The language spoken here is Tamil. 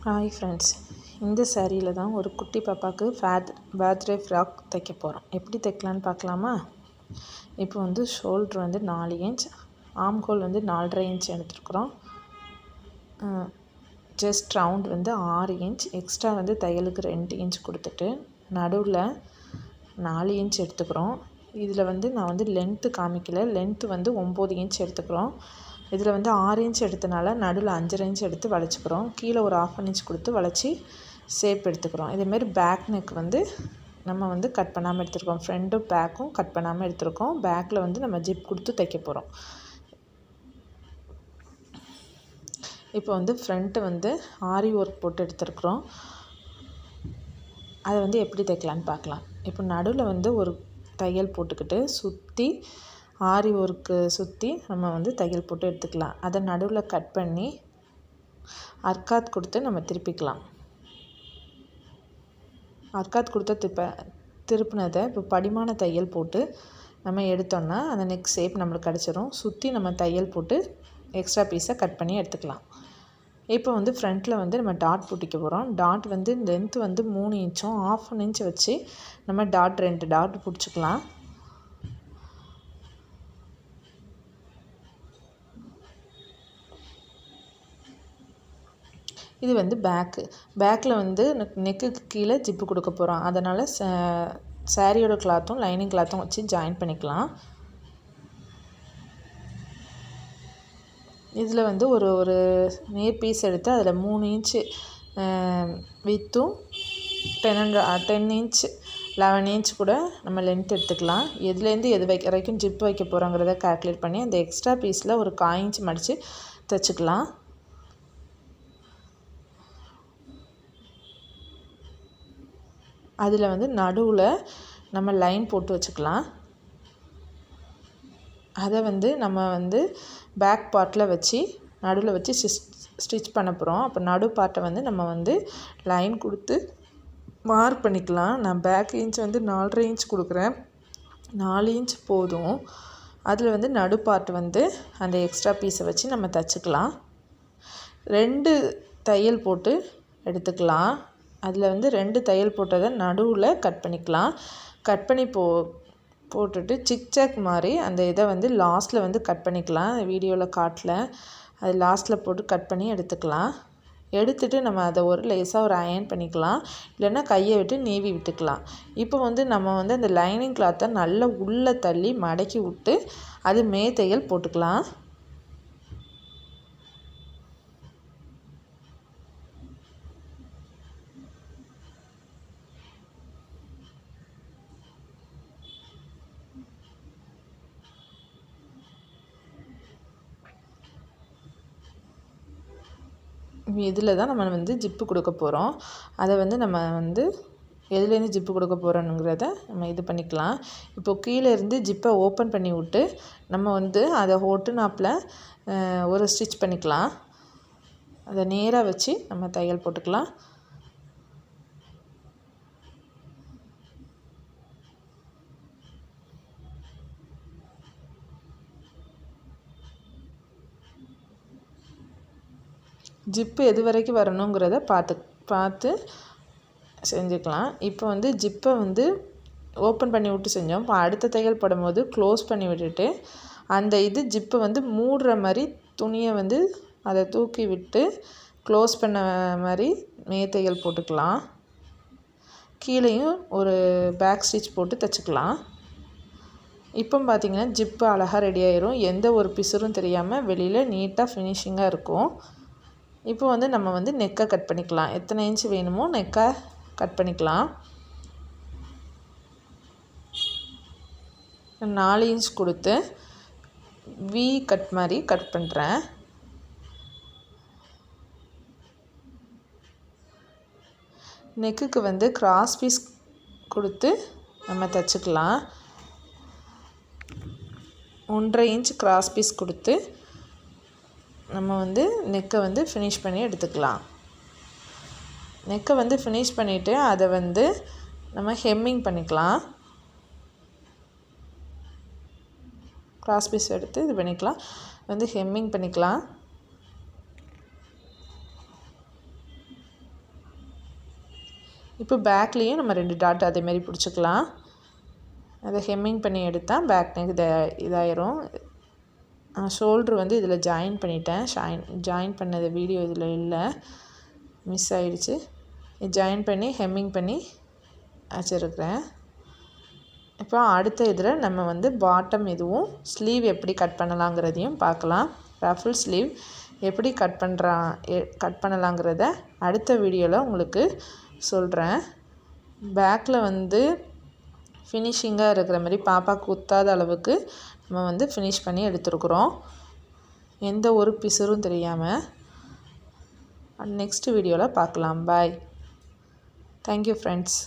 ஹாய் ஃப்ரெண்ட்ஸ், இந்த சாரியில் தான் ஒரு குட்டி பாப்பாவுக்கு பர்த்டே ஃப்ராக் தைக்க போகிறோம். எப்படி தைக்கலான்னு பார்க்கலாமா? இப்போ வந்து ஷோல்ட்ரு வந்து 4 இன்ச், ஆம் ஹோல் வந்து 4.5 இன்ச் எடுத்துருக்குறோம். செஸ்ட் ரவுண்ட் வந்து 6 இன்ச், எக்ஸ்ட்ரா வந்து தையலுக்கு 2 இன்ச் கொடுத்துட்டு நடுவில் 4 இன்ச் எடுத்துக்கிறோம். இதில் வந்து நான் வந்து லென்த்து காமிக்கல, லென்த்து வந்து 9 இன்ச் எடுத்துக்கிறோம். இதில் வந்து 6 இன்ச் எடுத்தனால நடுவில் 5.5 இன்ச் எடுத்து வளைச்சிக்கிறோம். கீழே ஒரு 1/2 இன்ச் கொடுத்து வளைச்சி ஷேப் எடுத்துக்கிறோம். இதேமாரி பேக் நெக் வந்து நம்ம வந்து கட் பண்ணாமல் எடுத்துருக்கோம். ஃப்ரண்ட்டும் பேக்கும் கட் பண்ணாமல் எடுத்துருக்கோம். பேக்கில் வந்து நம்ம ஜிப் கொடுத்து தைக்க போகிறோம். இப்போ வந்து ஃப்ரண்ட்டு வந்து ஆரி ஒர்க் போட்டு எடுத்துருக்குறோம். அதை வந்து எப்படி தைக்கலான்னு பார்க்கலாம். இப்போ நடுவில் வந்து ஒரு தையல் போட்டுக்கிட்டு சுற்றி ஆரி ஒர்க்கு சுற்றி நம்ம வந்து தையல் போட்டு எடுத்துக்கலாம். அதை நடுவில் கட் பண்ணி அர்க்காத் கொடுத்து நம்ம திருப்பிக்கலாம். அர்க்காத் கொடுத்த திருப்பினதை இப்போ படிமான தையல் போட்டு நம்ம எடுத்தோன்னா அந்த நெக் ஷேப் நம்மளுக்கு கிடச்சிரும். சுற்றி நம்ம தையல் போட்டு எக்ஸ்ட்ரா பீஸை கட் பண்ணி எடுத்துக்கலாம். இப்போ வந்து ஃப்ரண்ட்டில் வந்து நம்ம டாட் பிடிக்க போகிறோம். டாட் வந்து லென்த்து வந்து 3 இன்ச்சும் 1/2 இன்ச் வச்சு நம்ம 2 டாட் பிடிச்சிக்கலாம். இது வந்து பேக்கில் வந்து நெக்குக்கு கீழே ஜிப்பு கொடுக்க போகிறோம். அதனால் சாரியோட கிளாத்தும் லைனிங் கிளாத்தும் வச்சு ஜாயின் பண்ணிக்கலாம். இதில் வந்து ஒரு நேர் பீஸ் எடுத்து அதில் 3 இன்ச்சு வித்தும் 10 இன்ச் 11 இன்ச் கூட நம்ம லென்த் எடுத்துக்கலாம். எதுலேருந்து எது வரைக்கும் ஜிப் வைக்க போகிறோங்கிறத கால்குலேட் பண்ணி அந்த எக்ஸ்ட்ரா பீஸில் ஒரு 1/4 இன்ச் மடித்து தைச்சிக்கலாம். அதில் வந்து நடுவில் நம்ம லைன் போட்டு வச்சுக்கலாம். அதை வந்து நம்ம வந்து பேக் பார்ட்டில் வச்சு நடுவில் வச்சு ஸ்டிச் பண்ண போகிறோம். அப்போ நடு பார்ட்டை வந்து நம்ம வந்து லைன் கொடுத்து மார்க் பண்ணிக்கலாம். நான் பேக் இன்ச் வந்து 4.5 இன்ச் கொடுக்குறேன். 4 இன்ச் போதும். அதில் வந்து நடு பார்ட் வந்து அந்த எக்ஸ்ட்ரா பீஸை வச்சு நம்ம தைச்சிக்கலாம். 2 தையல் போட்டு எடுத்துக்கலாம். அதில் வந்து 2 தையல் போட்டதை நடுவில் கட் பண்ணிக்கலாம். கட் பண்ணி போட்டுட்டு சிக்சாக் மாதிரி அந்த இதை வந்து லாஸ்ட்டில் வந்து கட் பண்ணிக்கலாம். வீடியோவில் காட்டல, அது லாஸ்ட்டில் போட்டு கட் பண்ணி எடுத்துக்கலாம். எடுத்துகிட்டு நம்ம அதை லேசாக ஒரு அயர்ன் பண்ணிக்கலாம். இல்லைன்னா கையை விட்டு நீவி விட்டுக்கலாம். இப்போ வந்து நம்ம வந்து அந்த லைனிங் கிளாத்தை நல்லா உள்ளே தள்ளி மடக்கி விட்டு அது தையல் போட்டுக்கலாம். இதில் தான் நம்ம வந்து ஜிப்பு கொடுக்க போகிறோம். அதை வந்து நம்ம வந்து எதுலேருந்து ஜிப்பு கொடுக்க போகிறோங்கிறத நம்ம இது பண்ணிக்கலாம். இப்போது கீழே இருந்து ஜிப்பை ஓப்பன் பண்ணி விட்டு நம்ம வந்து அதை ஒட்டுனாப்பில் ஒரு ஸ்டிச் பண்ணிக்கலாம். அதை நேராக வச்சு நம்ம தையல் போட்டுக்கலாம். ஜிப்பு எது வரைக்கும் வரணுங்கிறத பார்த்து செஞ்சுக்கலாம். இப்போ வந்து ஜிப்பை வந்து ஓப்பன் பண்ணி விட்டு செஞ்சோம். இப்போ அடுத்த தையல் போடும்போது க்ளோஸ் பண்ணி விட்டுட்டு அந்த ஜிப்பை வந்து மூடுற மாதிரி துணியை வந்து அதை தூக்கி விட்டு க்ளோஸ் பண்ண மாதிரி தையல் போட்டுக்கலாம். கீழேயும் ஒரு பேக் ஸ்டிச் போட்டு தைச்சிக்கலாம். இப்போ பார்த்திங்கன்னா ஜிப்பு அழகாக ரெடி ஆயிரும். எந்த ஒரு பிசுறும் தெரியாமல் வெளியில் நீட்டாக ஃபினிஷிங்காக இருக்கும். இப்போ வந்து நம்ம வந்து நெக்கை கட் பண்ணிக்கலாம். எத்தனை இன்ச் வேணுமோ நெக்கை கட் பண்ணிக்கலாம். 4 இன்ச் கொடுத்து வி கட் மாதிரி கட் பண்ணுறேன். நெக்குக்கு வந்து கிராஸ் பீஸ் கொடுத்து நம்ம தைச்சிக்கலாம். 1.5 இன்ச் கிராஸ் பீஸ் கொடுத்து நம்ம வந்து நெக்கை வந்து ஃபினிஷ் பண்ணி எடுத்துக்கலாம். நெக்கை வந்து ஃபினிஷ் பண்ணிவிட்டு அதை வந்து நம்ம ஹெம்மிங் பண்ணிக்கலாம். கிராஸ் பீஸ் எடுத்து இது பண்ணிக்கலாம், வந்து ஹெம்மிங் பண்ணிக்கலாம். இப்போ பேக்லேயும் நம்ம 2 டாட் அதேமாரி பிடிச்சிக்கலாம். அதை ஹெம்மிங் பண்ணி எடுத்தால் பேக் நெக் இதாயிரும். ஷோல்ட்ரு வந்து இதில் ஜாயின் பண்ணிட்டேன். ஜாயின் பண்ணது வீடியோ இதில் இல்லை, மிஸ் ஆகிடுச்சு. ஜாயின் பண்ணி ஹெம்மிங் பண்ணி வச்சுருக்கிறேன். இப்போ அடுத்த இதில் நம்ம வந்து பாட்டம் இதுவும் ஸ்லீவ் எப்படி கட் பண்ணலாங்கிறதையும் பார்க்கலாம். ரஃபிள் ஸ்லீவ் எப்படி கட் பண்ணலாங்கிறத அடுத்த வீடியோவில் உங்களுக்கு சொல்கிறேன். பேக்கில் வந்து ஃபினிஷிங்காக இருக்கிற மாதிரி பாப்பா குத்தாத அளவுக்கு நம்ம வந்து ஃபினிஷ் பண்ணி எடுத்துருக்குறோம், எந்த ஒரு பிசுறும் தெரியாமல். நெக்ஸ்ட் வீடியோவில் பார்க்கலாம். பாய். Thank you friends.